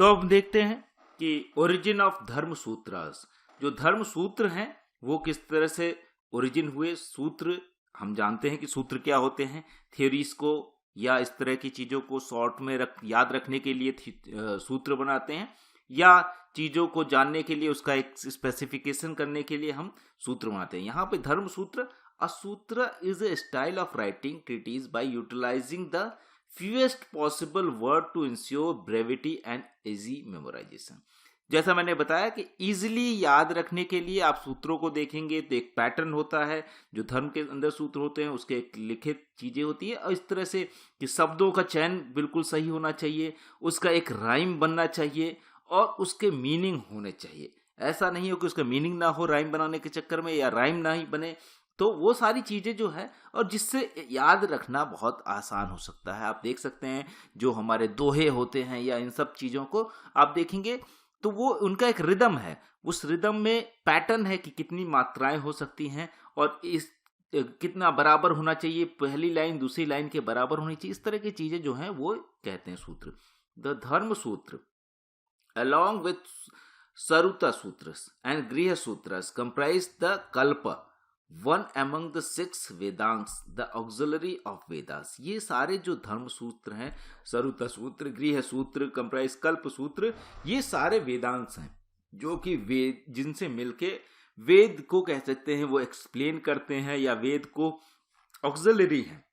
तो अब देखते हैं कि ओरिजिन ऑफ धर्म सूत्रास, जो धर्म सूत्र हैं वो किस तरह से ओरिजिन हुए। सूत्र हम जानते हैं कि सूत्र क्या होते हैं, थ्योरीज को या इस तरह की चीजों को शॉर्ट में याद रखने के लिए सूत्र बनाते हैं, या चीजों को जानने के लिए उसका एक स्पेसिफिकेशन करने के लिए हम सूत्र बनाते हैं। यहाँ पे धर्म sutra, a sutra is a style of writing treatise by utilizing the fewest possible word to ensure brevity and easy memorization। जैसा मैंने बताया कि इजीली याद रखने के लिए आप सूत्रों को देखेंगे तो एक पैटर्न होता है, जो धर्म के अंदर सूत्र होते हैं उसके एक लिखित चीजें होती है, और इस तरह से कि शब्दों का चयन बिल्कुल सही होना चाहिए, उसका एक राइम बनना चाहिए और उसके मीनिंग होने चाहिए। ऐसा नहीं हो कि उसका मीनिंग ना हो राइम बनाने के चक्कर में, या राइम ना ही बने, तो वो सारी चीजें जो है, और जिससे याद रखना बहुत आसान हो सकता है। आप देख सकते हैं जो हमारे दोहे होते हैं या इन सब चीजों को आप देखेंगे तो वो उनका एक रिदम है, उस रिदम में पैटर्न है कि कितनी मात्राएं हो सकती हैं और इस कितना बराबर होना चाहिए, पहली लाइन दूसरी लाइन के बराबर होनी चाहिए, इस तरह की चीजें जो हैं वो कहते हैं सूत्र। द धर्म सूत्र along with Saruta Sutras and Griha Sutras comprise the Kalpa, one among the 6 Vedants, the auxiliary of Vedas। ये सारे जो धर्म सूत्र हैं, सरुता सूत्र, गृह सूत्र, कंप्राइज कल्प सूत्र, ये सारे वेदांश हैं जो कि वेद, जिनसे मिलके वेद को कह सकते हैं वो एक्सप्लेन करते हैं, या वेद को ऑक्सिलरी है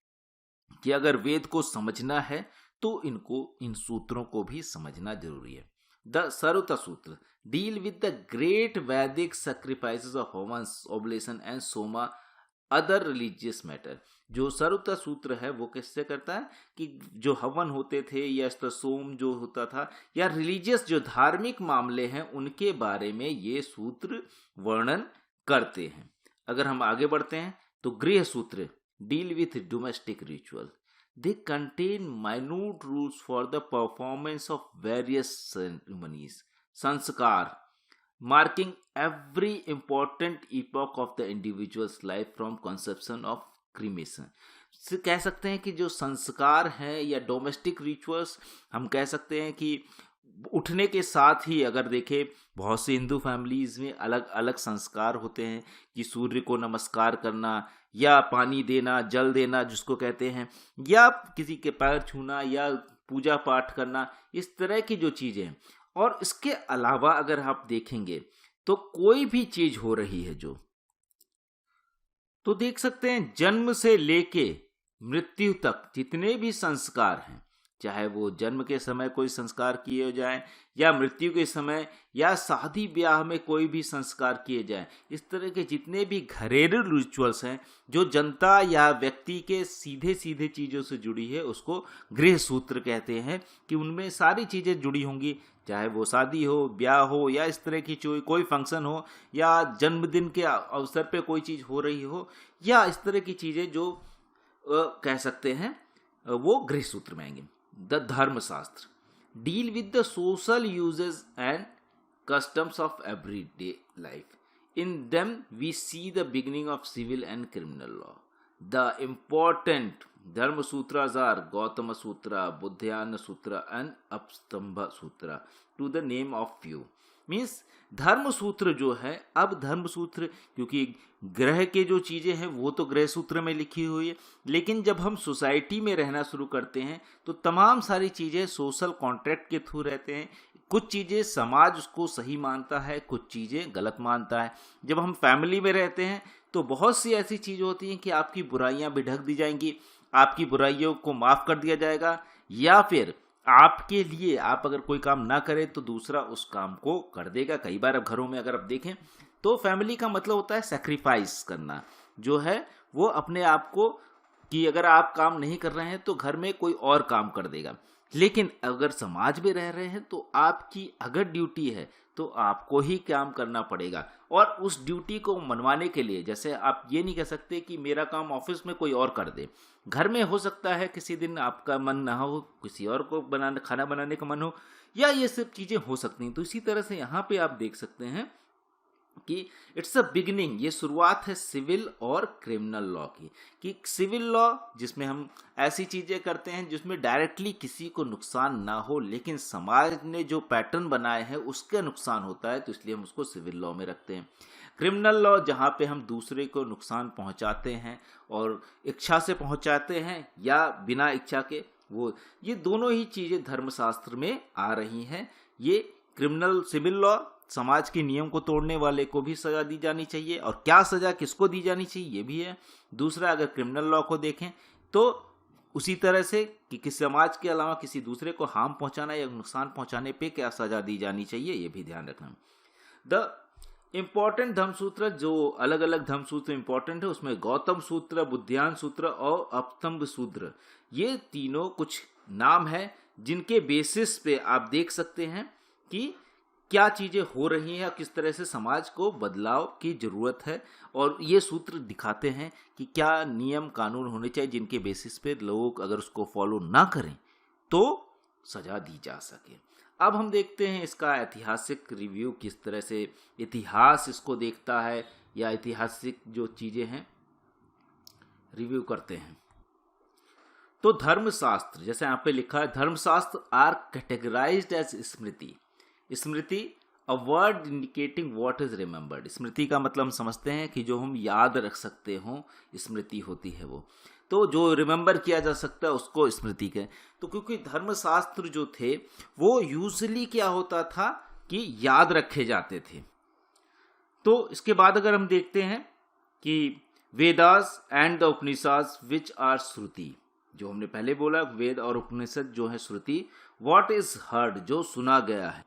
कि अगर वेद को समझना है तो इन सूत्रों को भी समझना जरूरी है। The Saruta Sutra deal with the great Vedic sacrifices of Homas, oblation and Soma, other religious matter। जो सरुता सूत्र है वो किससे करता है कि जो हवन होते थे या इस तरह सोम जो होता था, या रिलीजियस जो धार्मिक मामले हैं उनके बारे में ये सूत्र वर्णन करते हैं। अगर हम आगे बढ़ते हैं तो गृह सूत्र deal with domestic ritual. They contain minute rules for the performance of various ceremonies, sanskar, marking every important epoch of the individual's life from conception of cremation। कह सकते हैं कि जो संस्कार हैं या डोमेस्टिक रिचुअल्स, हम कह सकते हैं कि उठने के साथ ही अगर देखें बहुत सी हिंदू फैमिलीज में अलग अलग संस्कार होते हैं कि सूर्य को नमस्कार करना, या पानी देना, जल देना जिसको कहते हैं, या किसी के पैर छूना, या पूजा पाठ करना, इस तरह की जो चीजें। और इसके अलावा अगर आप देखेंगे तो कोई भी चीज हो रही है जो, तो देख सकते हैं जन्म से लेके मृत्यु तक जितने भी संस्कार हैं, चाहे वो जन्म के समय कोई संस्कार किए जाएं या मृत्यु के समय या शादी ब्याह में कोई भी संस्कार किए जाएं, इस तरह के जितने भी घरेलू रिचुअल्स हैं जो जनता या व्यक्ति के सीधे सीधे चीज़ों से जुड़ी है, उसको गृह सूत्र कहते हैं कि उनमें सारी चीज़ें जुड़ी होंगी, चाहे वो शादी हो, ब्याह हो, या इस तरह की कोई फंक्शन हो, या जन्मदिन के अवसर पे कोई चीज़ हो रही हो, या इस तरह की चीज़ें जो कह सकते हैं वो गृह सूत्र में आएंगे। The Dharma Shastra deal with the social uses and customs of everyday life. In them, we see the beginning of civil and criminal law. The important Dharma Sutras are Gautama Sutra, Buddhayana Sutra, and Apstambha Sutra, to the name of few. Means धर्म सूत्र जो है, अब धर्म सूत्र क्योंकि ग्रह के जो चीजें हैं वो तो गृह सूत्र में लिखी हुई है, लेकिन जब हम सोसाइटी में रहना शुरू करते हैं तो तमाम सारी चीजें सोशल कॉन्ट्रैक्ट के थ्रू रहते हैं। कुछ चीजें समाज उसको सही मानता है, कुछ चीजें गलत मानता है। जब हम फैमिली में रहते हैं तो बहुत सी ऐसी चीजें होती हैं कि आपकी बुराइयां भी ढक दी जाएंगी, आपकी बुराइयों को माफ कर दिया जाएगा, या फिर आपके लिए आप अगर कोई काम ना करें तो दूसरा उस काम को कर देगा। कई बार अब घरों में अगर आप देखें तो फैमिली का मतलब होता है सैक्रिफाइस करना, जो है वो अपने आप को, कि अगर आप काम नहीं कर रहे हैं तो घर में कोई और काम कर देगा। लेकिन अगर समाज में रह रहे हैं तो आपकी अगर ड्यूटी है तो आपको ही काम करना पड़ेगा, और उस ड्यूटी को मनवाने के लिए, जैसे आप ये नहीं कह सकते कि मेरा काम ऑफिस में कोई और कर दे। घर में हो सकता है किसी दिन आपका मन ना हो, किसी और को खाना बनाने का मन हो, या ये सब चीज़ें हो सकती हैं। तो इसी तरह से यहाँ पे आप देख सकते हैं कि इट्स अ बिगिनिंग, ये शुरुआत है सिविल और क्रिमिनल लॉ की। कि सिविल लॉ जिसमें हम ऐसी चीजें करते हैं जिसमें डायरेक्टली किसी को नुकसान ना हो, लेकिन समाज ने जो पैटर्न बनाए हैं उसका नुकसान होता है, तो इसलिए हम उसको सिविल लॉ में रखते हैं। क्रिमिनल लॉ जहाँ पे हम दूसरे को नुकसान पहुंचाते हैं और इच्छा से पहुंचाते हैं या बिना इच्छा के, वो ये दोनों ही चीजें धर्मशास्त्र में आ रही हैं। ये क्रिमिनल सिविल लॉ, समाज के नियम को तोड़ने वाले को भी सजा दी जानी चाहिए, और क्या सजा किसको दी जानी चाहिए ये भी है। दूसरा, अगर क्रिमिनल लॉ को देखें तो उसी तरह से कि किसी समाज के अलावा किसी दूसरे को हार्म पहुंचाना या नुकसान पहुंचाने पे क्या सजा दी जानी चाहिए ये भी ध्यान रखना। द इम्पॉर्टेंट धर्मसूत्र, जो अलग अलग धर्मसूत्र इम्पॉर्टेंट है, उसमें गौतम सूत्र, बुद्धियान सूत्र और अपस्तंभ सूत्र, ये तीनों कुछ नाम है जिनके बेसिस पे आप देख सकते हैं कि क्या चीजें हो रही हैं और किस तरह से समाज को बदलाव की जरूरत है। और ये सूत्र दिखाते हैं कि क्या नियम कानून होने चाहिए जिनके बेसिस पे लोग अगर उसको फॉलो ना करें तो सजा दी जा सके। अब हम देखते हैं इसका ऐतिहासिक रिव्यू, किस तरह से इतिहास इसको देखता है या ऐतिहासिक जो चीजें हैं रिव्यू करते हैं। तो धर्मशास्त्र, जैसे यहाँ पे लिखा है, Dharmashastra are categorized as smriti. Smriti a word indicating what is remembered. Smriti का मतलब हम समझते हैं कि जो हम याद रख सकते हो, स्मृति होती है वो। तो जो रिमेंबर किया जा सकता है उसको स्मृति कहें। तो क्योंकि धर्मशास्त्र जो थे वो यूजुअली क्या होता था कि याद रखे जाते थे। तो इसके बाद अगर हम देखते हैं कि Vedas and the Upanishad which are shruti, जो हमने पहले बोला वेद और उपनिषद जो है श्रुति। व्हाट इज हर्ड, जो सुना गया है।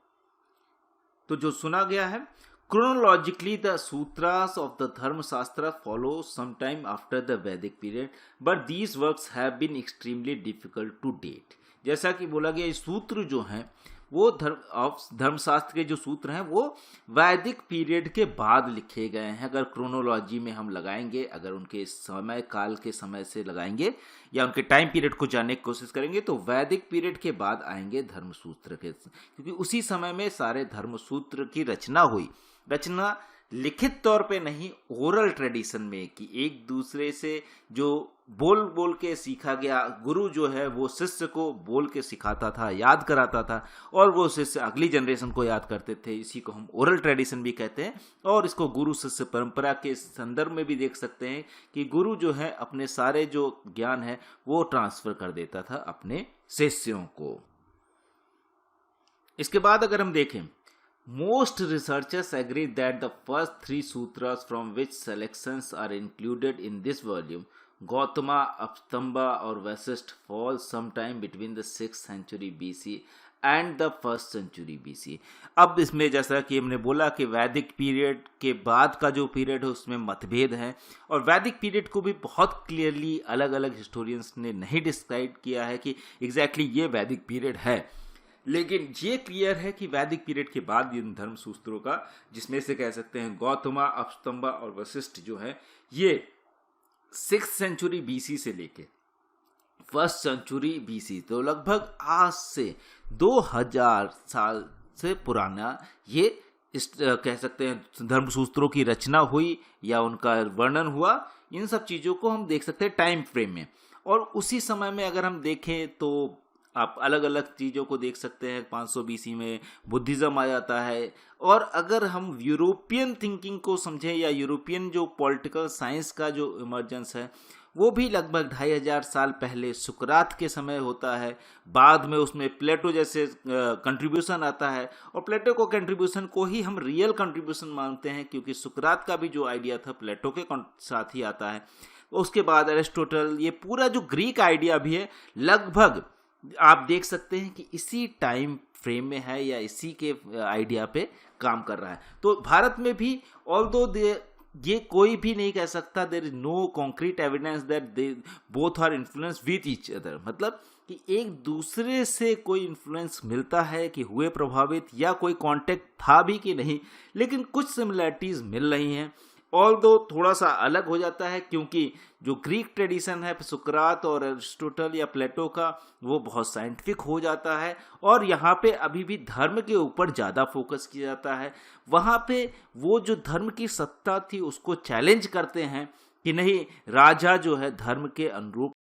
तो जो सुना गया है, chronologically the sutras of the Dharmashastra follow sometime after the Vedic period, but these works have been extremely difficult to date। जैसा कि बोला गया, ये सूत्र जो हैं वो धर्मशास्त्र के जो सूत्र हैं वो वैदिक पीरियड के बाद लिखे गए हैं। अगर क्रोनोलॉजी में हम लगाएंगे, अगर उनके समय काल के समय से लगाएंगे या उनके टाइम पीरियड को जानने की कोशिश करेंगे तो वैदिक पीरियड के बाद आएंगे धर्मसूत्र के, क्योंकि उसी समय में सारे धर्मसूत्र की रचना हुई। रचना लिखित तौर पे नहीं, ओरल ट्रेडिशन में, कि एक दूसरे से जो बोल बोल के सीखा गया। गुरु जो है वो शिष्य को बोल के सिखाता था, याद कराता था, और वो शिष्य अगली जनरेशन को याद करते थे। इसी को हम ओरल ट्रेडिशन भी कहते हैं। और इसको गुरु शिष्य परंपरा के संदर्भ में भी देख सकते हैं कि गुरु जो है अपने सारे जो ज्ञान है वो ट्रांसफर कर देता था अपने शिष्यों को। इसके बाद अगर हम देखें, most researchers agree that the first three sutras from which selections are included in this volume, Gautama, Apastamba और Vashishtha, fall sometime between the 6th century BC and the 1st century BC। अब इसमें जैसा कि हमने बोला कि वैदिक पीरियड के बाद का जो पीरियड है उसमें मतभेद है, और वैदिक पीरियड को भी बहुत क्लियरली अलग अलग हिस्टोरियंस ने नहीं डिस्क्राइब किया है कि एग्जैक्टली ये वैदिक पीरियड है। लेकिन ये क्लियर है कि वैदिक पीरियड के बाद इन धर्म सूत्रों का, जिसमें से कह सकते हैं गौतमा, अपस्तंबा और वशिष्ठ जो है, ये 6th सेंचुरी बीसी से लेके 1st सेंचुरी बीसी, तो लगभग आज से 2000 साल से पुराना ये कह सकते हैं धर्म सूत्रों की रचना हुई या उनका वर्णन हुआ। इन सब चीज़ों को हम देख सकते हैं टाइम फ्रेम में। और उसी समय में अगर हम देखें तो आप अलग अलग चीज़ों को देख सकते हैं। 500 बीसी में बुद्धिज़्म आ जाता है। और अगर हम यूरोपियन थिंकिंग को समझें या यूरोपियन जो पॉलिटिकल साइंस का जो इमर्जेंस है वो भी लगभग 2500 साल पहले सुकरात के समय होता है। बाद में उसमें प्लेटो जैसे कंट्रीब्यूशन आता है, और प्लेटो को कंट्रीब्यूशन को ही हम रियल कंट्रीब्यूशन मानते हैं, क्योंकि सुकरात का भी जो आइडिया था प्लेटो के साथ ही आता है। उसके बाद एरिस्टोटल, ये पूरा जो ग्रीक आइडिया भी है लगभग आप देख सकते हैं कि इसी टाइम फ्रेम में है या इसी के आइडिया पे काम कर रहा है। तो भारत में भी ऑल्दो ये कोई भी नहीं कह सकता there is no concrete evidence that they both are influence with each other, मतलब कि एक दूसरे से कोई इन्फ्लुएंस मिलता है कि हुए प्रभावित या कोई कांटेक्ट था भी कि नहीं, लेकिन कुछ सिमिलरिटीज मिल रही हैं। ऑल्दो थोड़ा सा अलग हो जाता है, क्योंकि जो ग्रीक ट्रेडिशन है सुकरात और एरिस्टोटल या प्लेटो का, वो बहुत साइंटिफिक हो जाता है और यहाँ पे अभी भी धर्म के ऊपर ज़्यादा फोकस किया जाता है। वहाँ पे वो जो धर्म की सत्ता थी उसको चैलेंज करते हैं कि नहीं, राजा जो है धर्म के अनुरूप